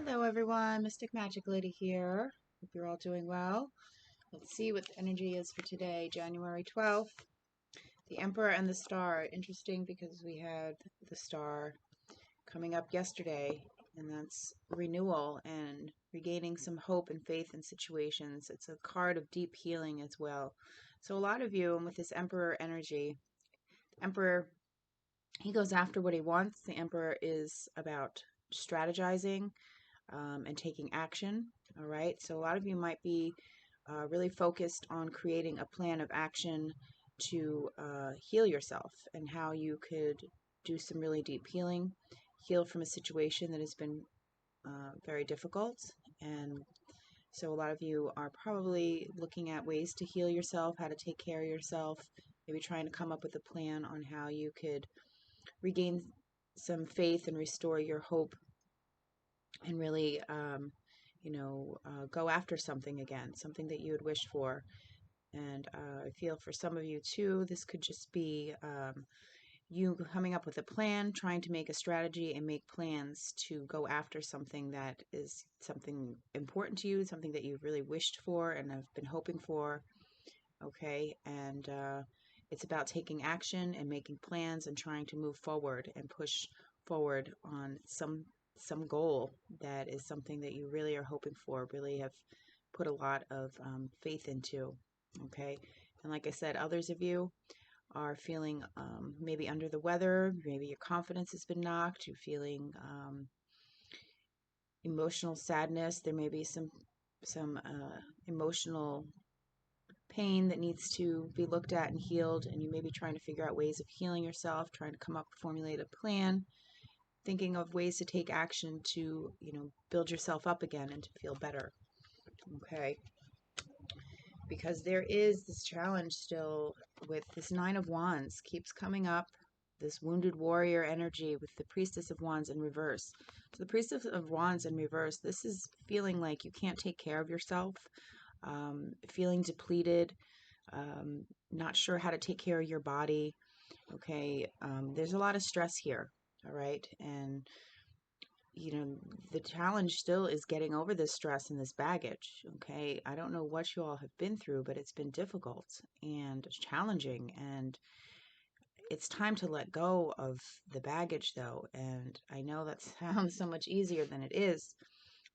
Hello everyone, Mystic Magic Lady here. Hope you're all doing well. Let's see what the energy is for today, January 12th. The Emperor and the Star. Interesting because we had the Star coming up yesterday, and that's renewal and regaining some hope and faith in situations. It's a card of deep healing as well. So a lot of you, and with this Emperor energy, Emperor, he goes after what he wants. The Emperor is about strategizing, and taking action. All right. So a lot of you might be really focused on creating a plan of action to heal yourself and how you could do some really deep healing, heal from a situation that has been very difficult. And so a lot of you are probably looking at ways to heal yourself, how to take care of yourself, maybe trying to come up with a plan on how you could regain some faith and restore your hope and really, go after something again, something that you had wished for. And I feel for some of you too, this could just be you coming up with a plan, trying to make a strategy and make plans to go after something that is something important to you, something that you've really wished for and have been hoping for. Okay. And it's about taking action and making plans and trying to move forward and push forward on some goal that is something that you really are hoping for, really have put a lot of faith into. Okay. And like I said, others of you are feeling maybe under the weather, maybe your confidence has been knocked, you're feeling emotional sadness, there may be some emotional pain that needs to be looked at and healed, and you may be trying to figure out ways of healing yourself, trying to come up, formulate a plan, thinking of ways to take action to, build yourself up again and to feel better. Okay. Because there is this challenge still with this Nine of Wands keeps coming up, this wounded warrior energy with the Priestess of Wands in reverse. So the Priestess of Wands in reverse, this is feeling like you can't take care of yourself, feeling depleted, not sure how to take care of your body. Okay. There's a lot of stress here. All right. And the challenge still is getting over this stress and this baggage. Okay. I don't know what you all have been through, but it's been difficult and challenging. And it's time to let go of the baggage, though. And I know that sounds so much easier than it is,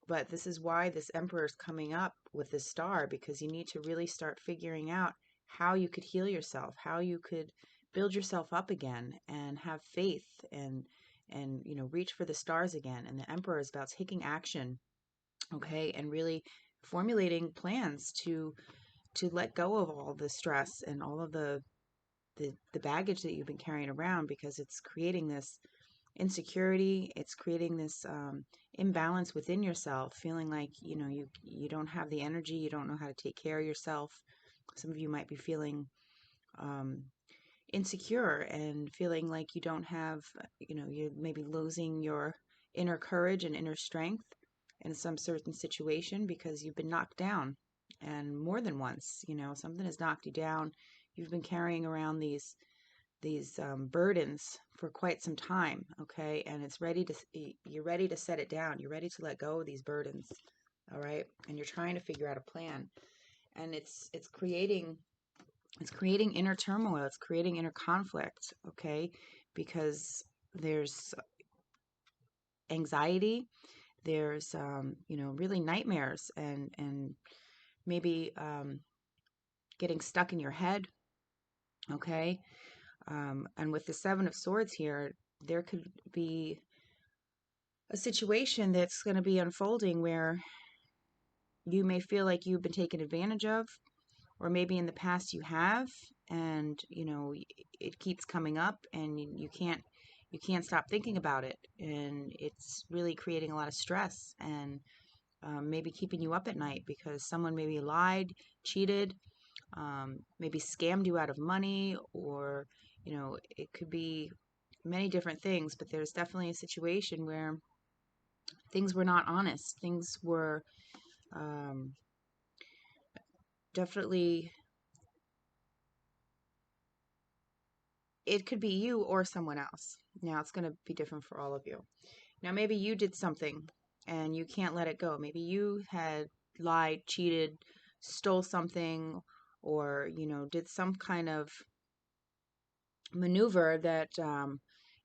but this is why this Emperor is coming up with this star, because you need to really start figuring out how you could heal yourself, how you could build yourself up again and have faith and reach for the stars again. And the Emperor is about taking action, okay, and really formulating plans to let go of all the stress and all of the baggage that you've been carrying around, because it's creating this insecurity, it's creating this imbalance within yourself, feeling like you don't have the energy, you don't know how to take care of yourself. Some of you might be feeling um, insecure and feeling like you don't have, you're maybe losing your inner courage and inner strength in some certain situation because you've been knocked down, and more than once, something has knocked you down. You've been carrying around these burdens for quite some time, okay, and you're ready to set it down, you're ready to let go of these burdens. All right. And you're trying to figure out a plan, and it's creating inner turmoil, it's creating inner conflict. Okay. Because there's anxiety, there's really nightmares, and maybe getting stuck in your head. Okay. And with the Seven of Swords here, there could be a situation that's going to be unfolding where you may feel like you've been taken advantage of, or maybe in the past you have, and it keeps coming up, and you can't stop thinking about it, and it's really creating a lot of stress, and maybe keeping you up at night because someone maybe lied, cheated, maybe scammed you out of money, or it could be many different things, but there's definitely a situation where things were not honest. Things were um, definitely, it could be you or someone else. Now, it's going to be different for all of you. Now, maybe you did something and you can't let it go. Maybe you had lied, cheated, stole something, or, did some kind of maneuver that,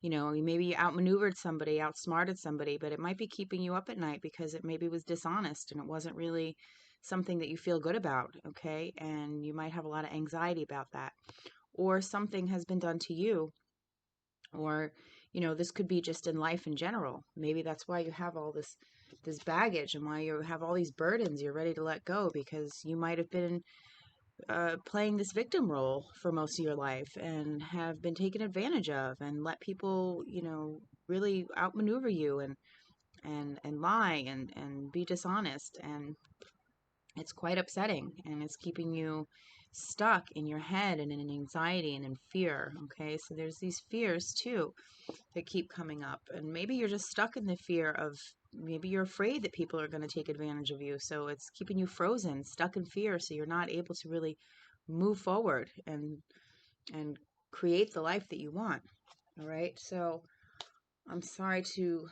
maybe you outmaneuvered somebody, outsmarted somebody, but it might be keeping you up at night because it maybe was dishonest and it wasn't really something that you feel good about, okay? And you might have a lot of anxiety about that. Or something has been done to you, or, this could be just in life in general. Maybe that's why you have all this baggage and why you have all these burdens you're ready to let go, because you might have been playing this victim role for most of your life and have been taken advantage of and let people, really outmaneuver you and lie and be dishonest. And it's quite upsetting, and it's keeping you stuck in your head and in anxiety and in fear. Okay, so there's these fears too that keep coming up, and maybe you're just stuck in the fear of, maybe you're afraid that people are going to take advantage of you, so it's keeping you frozen, stuck in fear, so you're not able to really move forward and create the life that you want. All right, so I'm sorry to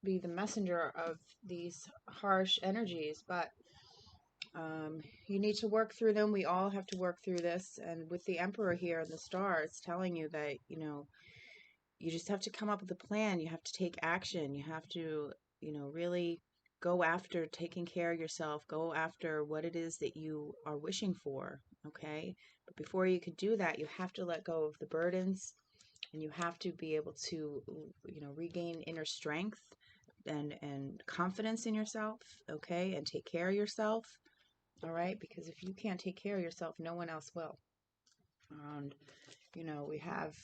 be the messenger of these harsh energies, but you need to work through them. We all have to work through this. And with the Emperor here and the star, it's telling you that, you just have to come up with a plan. You have to take action. You have to, really go after taking care of yourself. Go after what it is that you are wishing for. Okay. But before you could do that, you have to let go of the burdens, and you have to be able to, regain inner strength and confidence in yourself. Okay. And take care of yourself. All right, because if you can't take care of yourself, no one else will. And, we have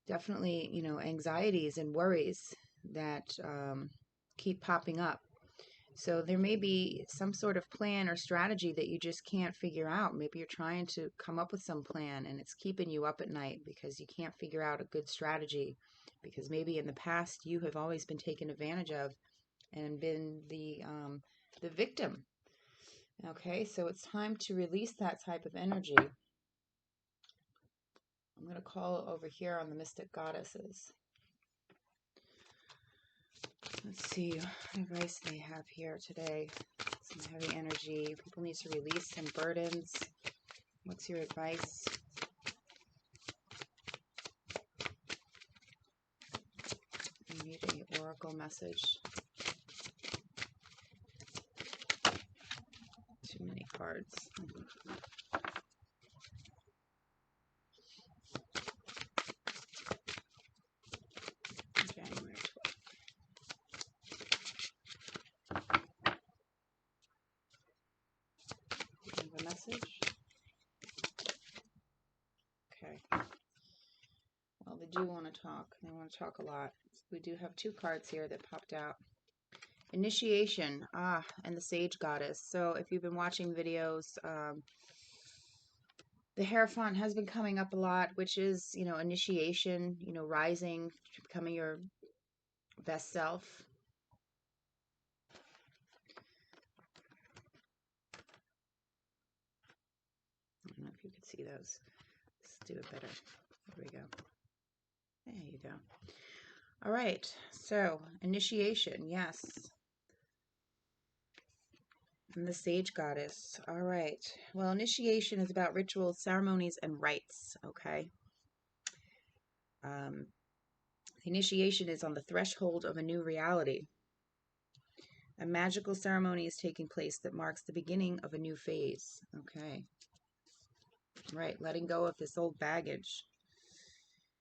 definitely, anxieties and worries that keep popping up. So there may be some sort of plan or strategy that you just can't figure out. Maybe you're trying to come up with some plan and it's keeping you up at night because you can't figure out a good strategy. Because maybe in the past you have always been taken advantage of and been the victim. Okay, so it's time to release that type of energy. I'm going to call over here on the Mystic Goddesses. Let's see what advice they have here today. Some heavy energy. People need to release some burdens. What's your advice? You need an oracle message. Too many cards. January 12th. Leave a message. Okay. Well, they do want to talk. They want to talk a lot. We do have two cards here that popped out. Initiation, and the Sage Goddess. So if you've been watching videos, the Hierophant has been coming up a lot, which is, initiation, rising, becoming your best self. I don't know if you could see those. Let's do it better. There we go. There you go. All right. So initiation, yes. And the Sage Goddess. All right. Well, initiation is about rituals, ceremonies, and rites. Okay. The initiation is on the threshold of a new reality. A magical ceremony is taking place that marks the beginning of a new phase. Okay. Right. Letting go of this old baggage.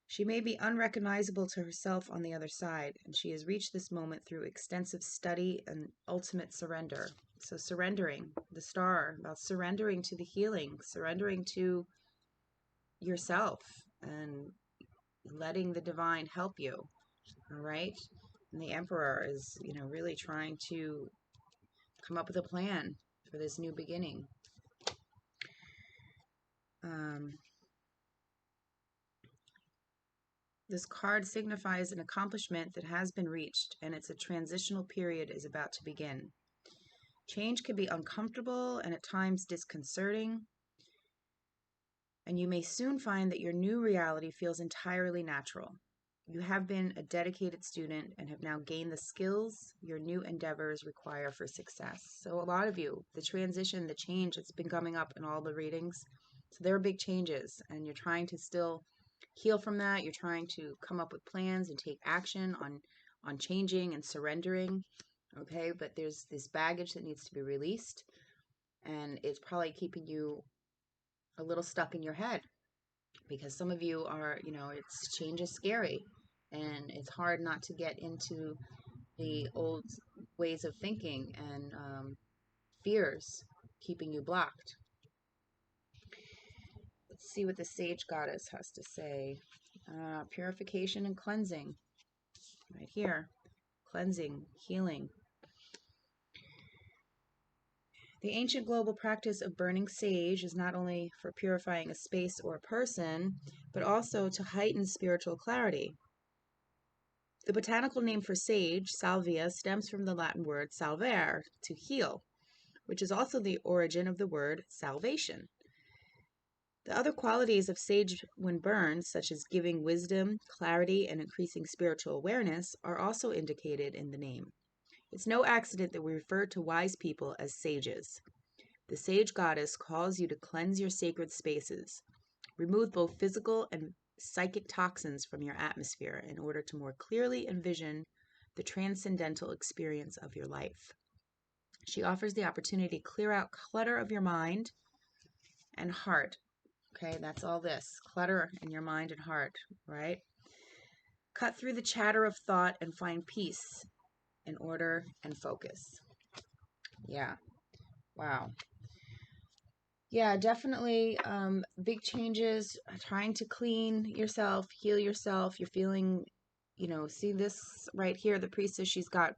She may be unrecognizable to herself on the other side, and she has reached this moment through extensive study and ultimate surrender. So surrendering, the star, about surrendering to the healing, surrendering to yourself, and letting the divine help you. All right? And the Emperor is, really trying to come up with a plan for this new beginning. This card signifies an accomplishment that has been reached, and it's a transitional period is about to begin. Change can be uncomfortable and at times disconcerting, and you may soon find that your new reality feels entirely natural. You have been a dedicated student and have now gained the skills your new endeavors require for success. So a lot of you, the transition, the change that's been coming up in all the readings, so there are big changes, and you're trying to still heal from that. You're trying to come up with plans and take action on changing and surrendering. Okay, but there's this baggage that needs to be released, and it's probably keeping you a little stuck in your head, because some of you are, it's change is scary, and it's hard not to get into the old ways of thinking, and fears keeping you blocked. Let's see what the Sage Goddess has to say. Purification and cleansing, right here. Cleansing, healing. The ancient global practice of burning sage is not only for purifying a space or a person, but also to heighten spiritual clarity. The botanical name for sage, salvia, stems from the Latin word salvare, to heal, which is also the origin of the word salvation. The other qualities of sage when burned, such as giving wisdom, clarity, and increasing spiritual awareness, are also indicated in the name. It's no accident that we refer to wise people as sages. The sage goddess calls you to cleanse your sacred spaces, remove both physical and psychic toxins from your atmosphere in order to more clearly envision the transcendental experience of your life. She offers the opportunity to clear out clutter of your mind and heart. Okay, that's all this clutter in your mind and heart, right? Cut through the chatter of thought and find peace in order and focus. Yeah, wow. Yeah, definitely big changes, trying to clean yourself, heal yourself. You're feeling, see this right here, the priestess, she's got,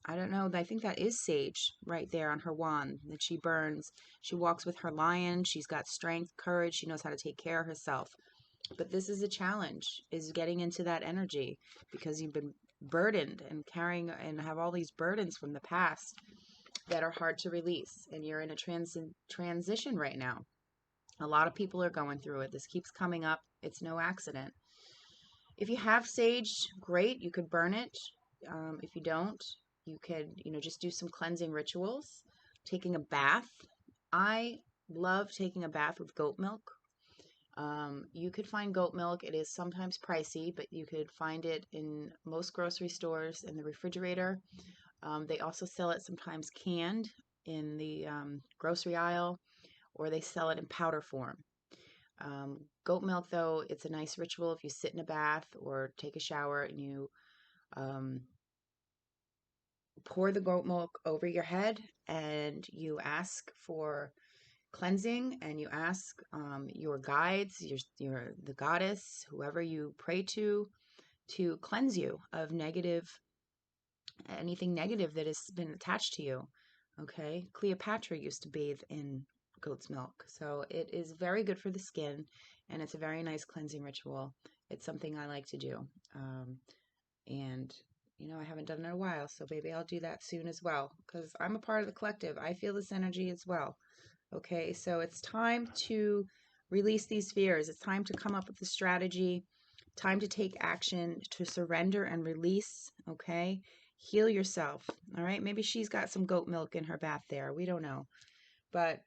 I don't know, I think that is sage right there on her wand that she burns. She walks with her lion. She's got strength, courage. She knows how to take care of herself. But this is a challenge, is getting into that energy, because you've been burdened and carrying and have all these burdens from the past that are hard to release. And you're in a transition right now. A lot of people are going through it. This keeps coming up. It's no accident. If you have sage, great. You could burn it. If you don't, you could, just do some cleansing rituals. Taking a bath. I love taking a bath with goat milk. You could find goat milk. It is sometimes pricey, but you could find it in most grocery stores in the refrigerator. They also sell it sometimes canned in the grocery aisle, or they sell it in powder form. Goat milk, though, it's a nice ritual if you sit in a bath or take a shower and you pour the goat milk over your head, and you ask for cleansing, and you ask your guides, the goddess, whoever you pray to cleanse you of anything negative that has been attached to you. Okay, Cleopatra used to bathe in goat's milk, so it is very good for the skin, and it's a very nice cleansing ritual. It's something I like to do, and I haven't done it in a while, so maybe I'll do that soon as well, because I'm a part of the collective. I feel this energy as well. Okay, so it's time to release these fears. It's time to come up with a strategy, time to take action, to surrender and release. Okay, heal yourself. All right, maybe she's got some goat milk in her bath there. We don't know. But,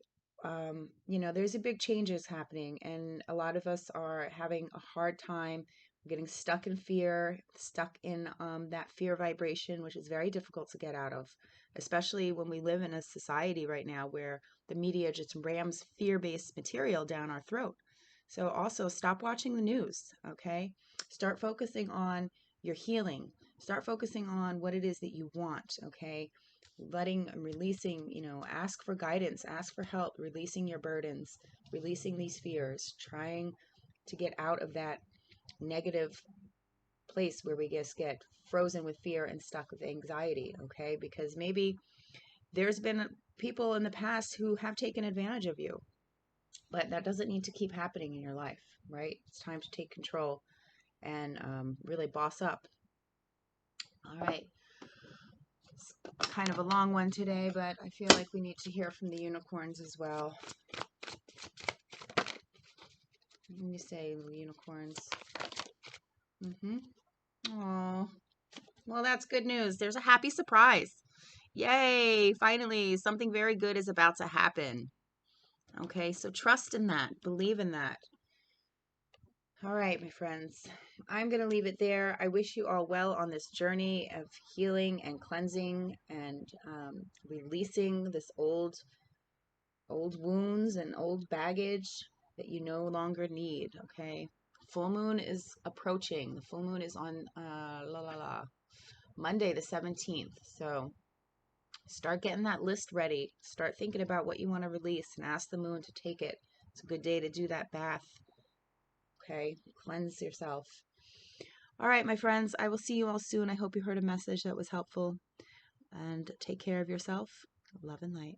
there's a big changes happening, and a lot of us are having a hard time getting stuck in fear, stuck in that fear vibration, which is very difficult to get out of, especially when we live in a society right now where the media just rams fear-based material down our throat. So also stop watching the news, okay? Start focusing on your healing. Start focusing on what it is that you want, okay? Releasing, ask for guidance, ask for help, releasing your burdens, releasing these fears, trying to get out of that negative place where we just get frozen with fear and stuck with anxiety, okay? Because maybe there's been people in the past who have taken advantage of you, but that doesn't need to keep happening in your life, right? It's time to take control and really boss up. All right. It's kind of a long one today, but I feel like we need to hear from the unicorns as well. What do you say, unicorns? Oh, well, that's good news. There's a happy surprise. Yay! Finally, something very good is about to happen. Okay, so trust in that. Believe in that. All right, my friends. I'm going to leave it there. I wish you all well on this journey of healing and cleansing and releasing this old wounds and old baggage that you no longer need. Okay. Full moon is approaching. The full moon is on Monday the 17th. So start getting that list ready. Start thinking about what you want to release and ask the moon to take it. It's a good day to do that bath. Okay. Cleanse yourself. All right, my friends. I will see you all soon. I hope you heard a message that was helpful. And take care of yourself. Love and light.